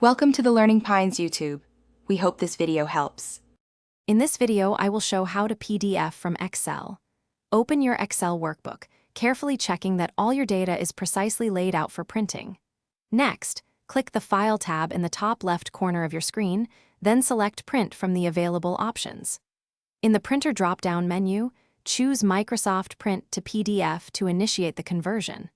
Welcome to the Learning Pines YouTube. We hope this video helps. In this video, I will show how to PDF from Excel. Open your Excel workbook, carefully checking that all your data is precisely laid out for printing. Next, click the File tab in the top left corner of your screen, then select Print from the available options. In the Printer drop-down menu, choose Microsoft Print to PDF to initiate the conversion.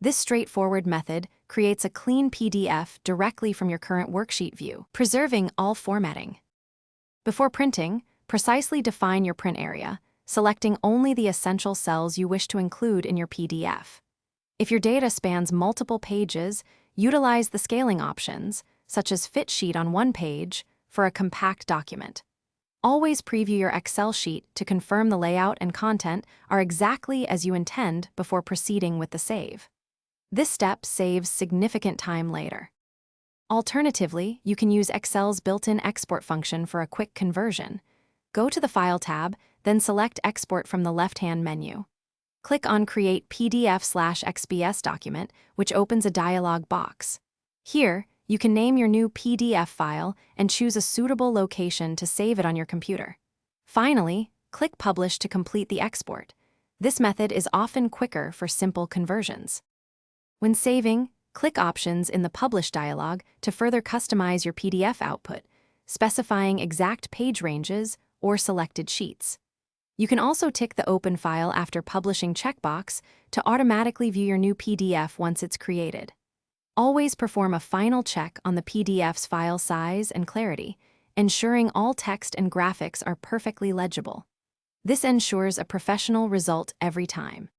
This straightforward method creates a clean PDF directly from your current worksheet view, preserving all formatting. Before printing, precisely define your print area, selecting only the essential cells you wish to include in your PDF. If your data spans multiple pages, utilize the scaling options, such as Fit Sheet on one page, for a compact document. Always preview your Excel sheet to confirm the layout and content are exactly as you intend before proceeding with the save. This step saves significant time later. Alternatively, you can use Excel's built-in export function for a quick conversion. Go to the File tab, then select Export from the left-hand menu. Click on Create PDF/XPS document, which opens a dialog box. Here, you can name your new PDF file and choose a suitable location to save it on your computer. Finally, click Publish to complete the export. This method is often quicker for simple conversions. When saving, click Options in the Publish dialog to further customize your PDF output, specifying exact page ranges or selected sheets. You can also tick the Open File After Publishing checkbox to automatically view your new PDF once it's created. Always perform a final check on the PDF's file size and clarity, ensuring all text and graphics are perfectly legible. This ensures a professional result every time.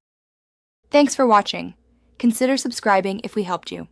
Thanks for watching. Consider subscribing if we helped you.